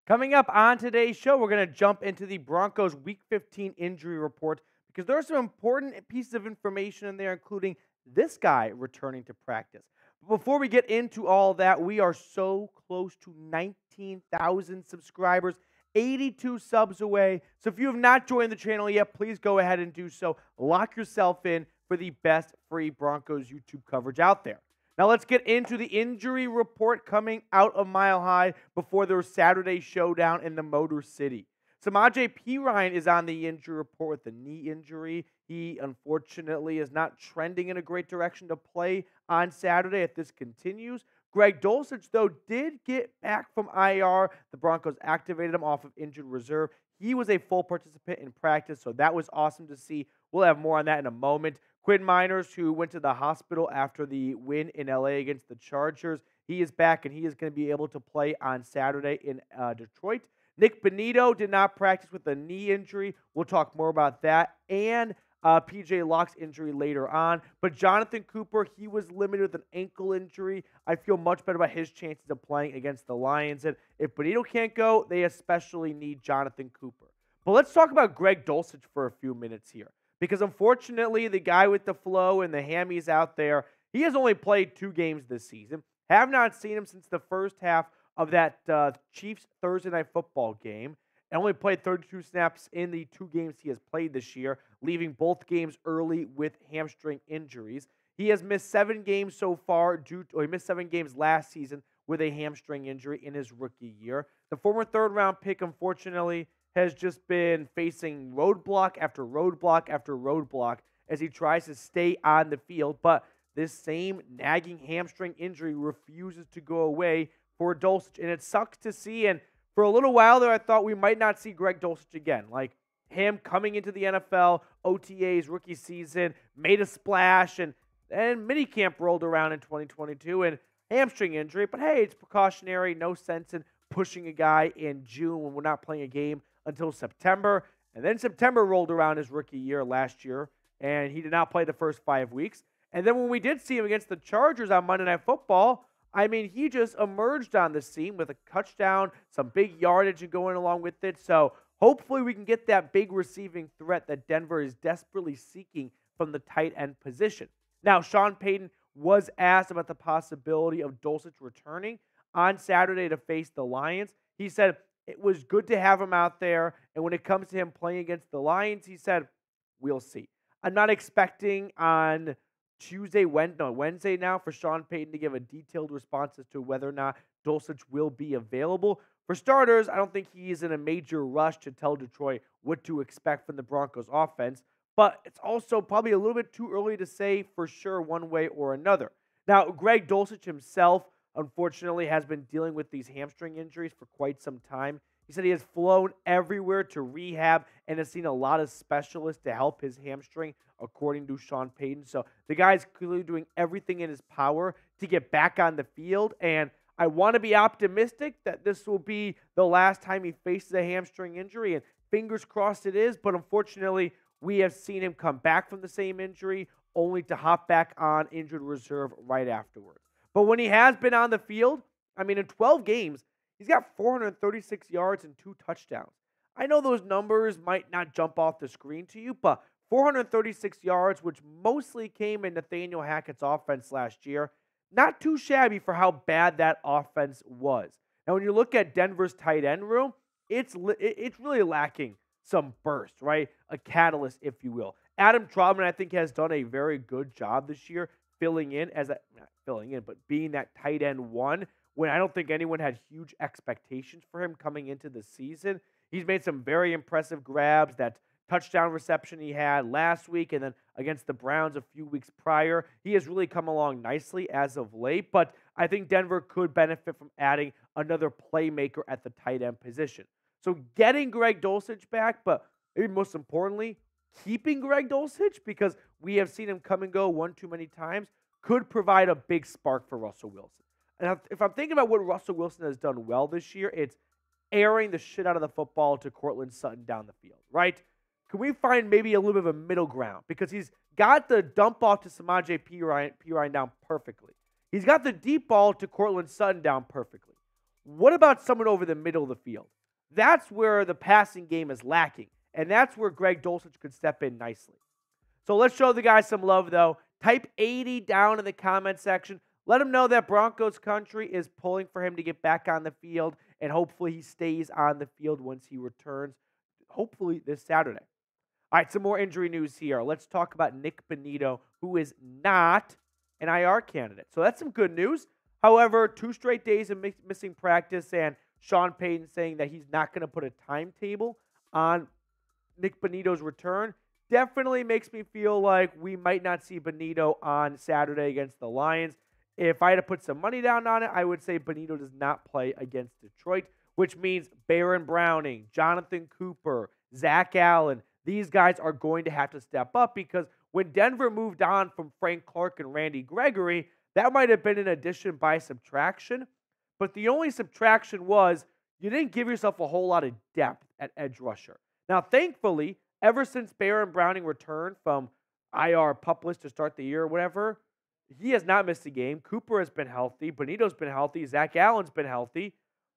Coming up on today's show, we're going to jump into the Broncos Week 15 injury report because there are some important pieces of information in there, including this guy returning to practice. But before we get into all that, we are so close to 19,000 subscribers, 82 subs away. So if you have not joined the channel yet, please go ahead and do so. Lock yourself in for the best free Broncos YouTube coverage out there. Now let's get into the injury report coming out of Mile High before their Saturday showdown in the Motor City. Samaje Perine is on the injury report with a knee injury. He, unfortunately, is not trending in a great direction to play on Saturday if this continues. Greg Dulcich, though, did get back from IR. The Broncos activated him off of injured reserve. He was a full participant in practice, so that was awesome to see. We'll have more on that in a moment. Quinn Meinerz, who went to the hospital after the win in LA against the Chargers, he is back, and he is going to be able to play on Saturday in Detroit. Nik Bonitto did not practice with a knee injury. We'll talk more about that. And PJ Locke's injury later on. But Jonathan Cooper, he was limited with an ankle injury. I feel much better about his chances of playing against the Lions. And if Bonitto can't go, they especially need Jonathan Cooper. But let's talk about Greg Dulcich for a few minutes here. Because unfortunately, the guy with the flow and the hammies out there, he has only played 2 games this season. Have not seen him since the first half of that Chiefs Thursday Night Football game. And only played 32 snaps in the 2 games he has played this year, leaving both games early with hamstring injuries. He has missed 7 games so far he missed 7 games last season with a hamstring injury in his rookie year. The former third-round pick, unfortunately, has just been facing roadblock after roadblock after roadblock as he tries to stay on the field. But this same nagging hamstring injury refuses to go away for Dulcich. And it sucks to see. And for a little while there, I thought we might not see Greg Dulcich again. Like him coming into the NFL, OTAs, rookie season, made a splash, and minicamp rolled around in 2022 and hamstring injury. But hey, it's precautionary. No sense in pushing a guy in June when we're not playing a game until September. And then September rolled around his rookie year last year, and he did not play the first 5 weeks. And then when we did see him against the Chargers on Monday Night Football, I mean, he just emerged on the scene with a touchdown, some big yardage and going along with it. So hopefully we can get that big receiving threat that Denver is desperately seeking from the tight end position. Now, Sean Payton was asked about the possibility of Dulcich returning on Saturday to face the Lions. He said it was good to have him out there, and when it comes to him playing against the Lions, he said, we'll see. I'm not expecting on Wednesday now for Sean Payton to give a detailed response as to whether or not Dulcich will be available. For starters, I don't think he is in a major rush to tell Detroit what to expect from the Broncos offense, but it's also probably a little bit too early to say for sure one way or another. Now, Greg Dulcich himself, unfortunately, has been dealing with these hamstring injuries for quite some time. He said he has flown everywhere to rehab and has seen a lot of specialists to help his hamstring, according to Sean Payton. So the guy's clearly doing everything in his power to get back on the field. And I want to be optimistic that this will be the last time he faces a hamstring injury. And fingers crossed it is. But unfortunately, we have seen him come back from the same injury only to hop back on injured reserve right afterwards. But when he has been on the field, I mean, in 12 games, he's got 436 yards and 2 touchdowns. I know those numbers might not jump off the screen to you, but 436 yards, which mostly came in Nathaniel Hackett's offense last year, not too shabby for how bad that offense was. Now, when you look at Denver's tight end room, it's really lacking some burst, right? A catalyst, if you will. Adam Trautman, I think, has done a very good job this year filling in, but being that tight end one when I don't think anyone had huge expectations for him coming into the season. He's made some very impressive grabs. That touchdown reception he had last week and then against the Browns a few weeks prior, he has really come along nicely as of late, but I think Denver could benefit from adding another playmaker at the tight end position. So getting Greg Dulcich back, but maybe most importantly, keeping Greg Dulcich, because we have seen him come and go one too many times, could provide a big spark for Russell Wilson. And if I'm thinking about what Russell Wilson has done well this year, it's airing the shit out of the football to Cortland Sutton down the field, right? Can we find maybe a little bit of a middle ground? Because he's got the dump off to Samaje Perine down perfectly. He's got the deep ball to Courtland Sutton down perfectly. What about someone over the middle of the field? That's where the passing game is lacking, and that's where Greg Dulcich could step in nicely. So let's show the guy some love, though. Type 80 down in the comment section. Let him know that Broncos country is pulling for him to get back on the field, and hopefully he stays on the field once he returns, hopefully this Saturday. All right, some more injury news here. Let's talk about Nik Bonitto, who is not an IR candidate. So that's some good news. However, 2 straight days of missing practice, and Sean Payton saying that he's not going to put a timetable on Nik Bonitto's return definitely makes me feel like we might not see Bonitto on Saturday against the Lions. If I had to put some money down on it, I would say Bonitto does not play against Detroit, which means Baron Browning, Jonathan Cooper, Zach Allen, these guys are going to have to step up, because when Denver moved on from Frank Clark and Randy Gregory, that might have been an addition by subtraction. But the only subtraction was you didn't give yourself a whole lot of depth at edge rusher. Now, thankfully, ever since Baron Browning returned from IR pup list to start the year or whatever, he has not missed a game. Cooper has been healthy. Bonitto's been healthy. Zach Allen's been healthy.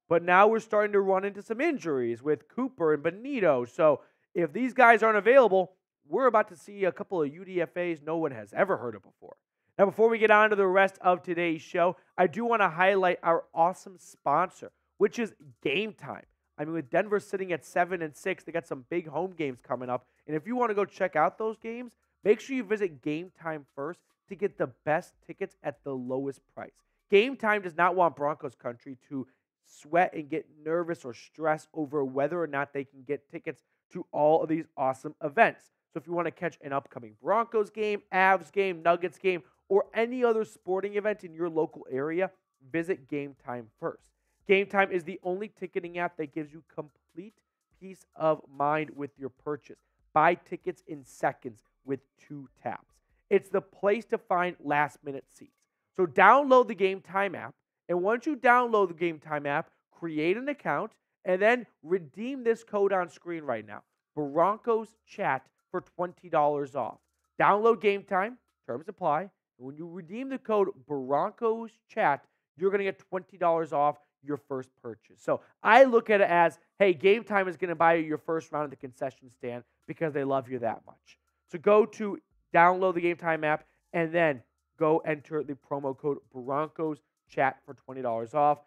But now we're starting to run into some injuries with Cooper and Bonitto. So if these guys aren't available, we're about to see a couple of UDFAs no one has ever heard of before. Now, before we get on to the rest of today's show, I do want to highlight our awesome sponsor, which is Game Time. I mean, with Denver sitting at 7-6, they got some big home games coming up. And if you want to go check out those games, make sure you visit Game Time first to get the best tickets at the lowest price. Game Time does not want Broncos country to sweat and get nervous or stress over whether or not they can get tickets to all of these awesome events. So if you want to catch an upcoming Broncos game, Avs game, Nuggets game, or any other sporting event in your local area, visit Game Time first. Game Time is the only ticketing app that gives you complete peace of mind with your purchase. Buy tickets in seconds with 2 taps. It's the place to find last-minute seats. So download the Game Time app, and once you download the Game Time app, create an account, and then redeem this code on screen right now, Broncos Chat, for $20 off. Download Game Time, terms apply, and when you redeem the code Broncos Chat, you're going to get $20 off your first purchase. So I look at it as, hey, Game Time is going to buy you your first round at the concession stand because they love you that much. So go to download the Game Time app and then go enter the promo code Broncos Chat for $20 off.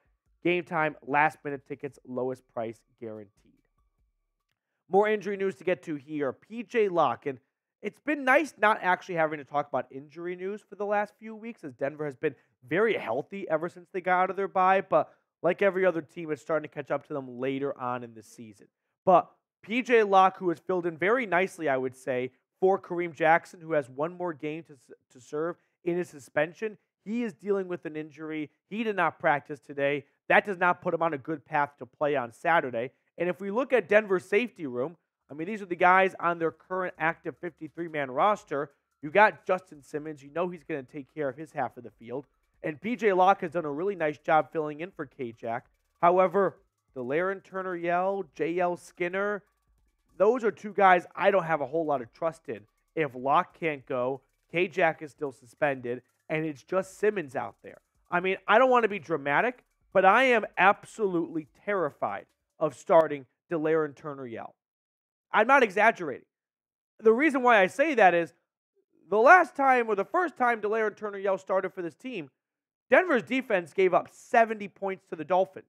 Game Time, last minute tickets, lowest price guaranteed. More injury news to get to here. PJ Locke, and it's been nice not actually having to talk about injury news for the last few weeks, as Denver has been very healthy ever since they got out of their bye, but like every other team, it's starting to catch up to them later on in the season. But PJ Locke, who has filled in very nicely, I would say, for Kareem Jackson, who has one more game to serve in his suspension, he is dealing with an injury. He did not practice today. That does not put him on a good path to play on Saturday. And if we look at Denver's safety room, I mean, these are the guys on their current active 53-man roster. You got Justin Simmons. You know he's going to take care of his half of the field. And P.J. Locke has done a really nice job filling in for K-Jack. However, Delaren Turner-Yell, J.L. Skinner, those are 2 guys I don't have a whole lot of trust in. If Locke can't go, K-Jack is still suspended, and it's just Simmons out there. I mean, I don't want to be dramatic, but I am absolutely terrified of starting Delaren Turner-Yell. I'm not exaggerating. The reason why I say that is the last time or the first time Delaren Turner-Yell started for this team, Denver's defense gave up 70 points to the Dolphins.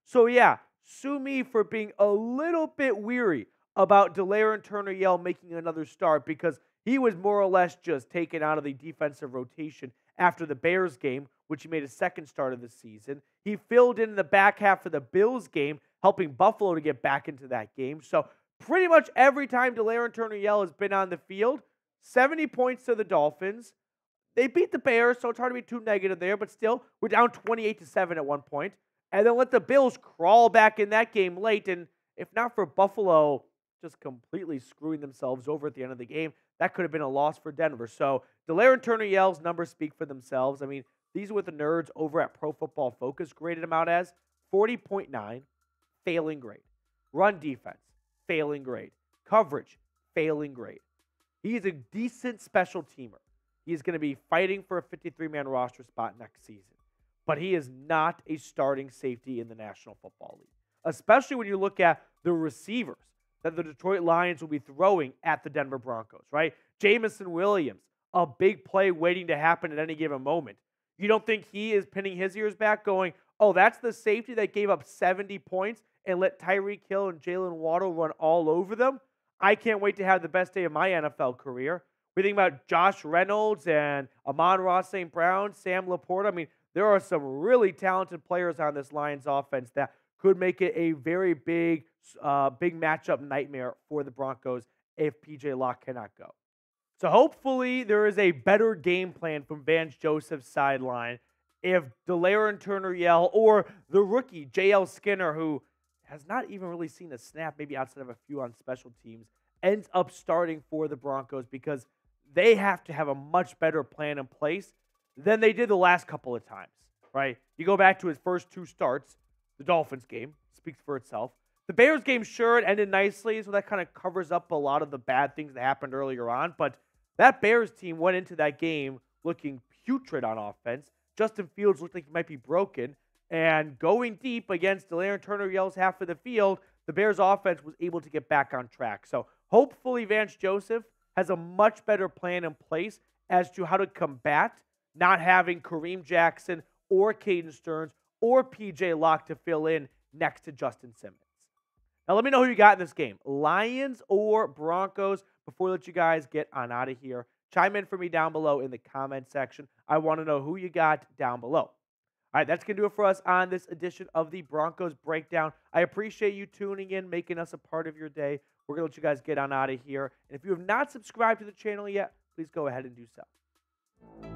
So yeah, sue me for being a little bit weary about Delaren Turner-Yell making another start, because he was more or less just taken out of the defensive rotation after the Bears game, which he made his second start of the season. He filled in the back half of the Bills game, helping Buffalo to get back into that game. So pretty much every time Delaren Turner-Yell has been on the field, 70 points to the Dolphins. They beat the Bears, so it's hard to be too negative there, but still, we're down 28-7 at one point. And then let the Bills crawl back in that game late, and if not for Buffalo just completely screwing themselves over at the end of the game, that could have been a loss for Denver. So Delaren Turner-Yell's numbers speak for themselves. I mean, these are what the nerds over at Pro Football Focus graded him out as. 40.9, failing grade. Run defense, failing grade. Coverage, failing grade. He is a decent special teamer. He's going to be fighting for a 53-man roster spot next season. But he is not a starting safety in the National Football League, especially when you look at the receivers that the Detroit Lions will be throwing at the Denver Broncos, right? Jamison Williams, a big play waiting to happen at any given moment. You don't think he is pinning his ears back going, oh, that's the safety that gave up 70 points and let Tyreek Hill and Jalen Waddle run all over them? I can't wait to have the best day of my NFL career. We think about Josh Reynolds and Amon-Ra St. Brown, Sam Laporta. I mean, there are some really talented players on this Lions offense that could make it a very big matchup nightmare for the Broncos if P.J. Locke cannot go. So hopefully there is a better game plan from Vance Joseph's sideline if Delaire Turner-Yell or the rookie J.L. Skinner, who has not even really seen a snap, maybe outside of a few on special teams, ends up starting for the Broncos, because they have to have a much better plan in place than they did the last couple of times, right? You go back to his first 2 starts, the Dolphins game speaks for itself. The Bears game, sure, it ended nicely, so that kind of covers up a lot of the bad things that happened earlier on, but that Bears team went into that game looking putrid on offense. Justin Fields looked like he might be broken, and going deep against Delaire Turner-Yell's half of the field, the Bears offense was able to get back on track. So hopefully Vance Joseph has a much better plan in place as to how to combat not having Kareem Jackson or Caden Stearns or P.J. Locke to fill in next to Justin Simmons. Now let me know who you got in this game, Lions or Broncos, before we let you guys get on out of here. Chime in for me down below in the comment section. I want to know who you got down below. All right, that's going to do it for us on this edition of the Broncos Breakdown. I appreciate you tuning in, making us a part of your day. We're going to let you guys get on out of here. And if you have not subscribed to the channel yet, please go ahead and do so.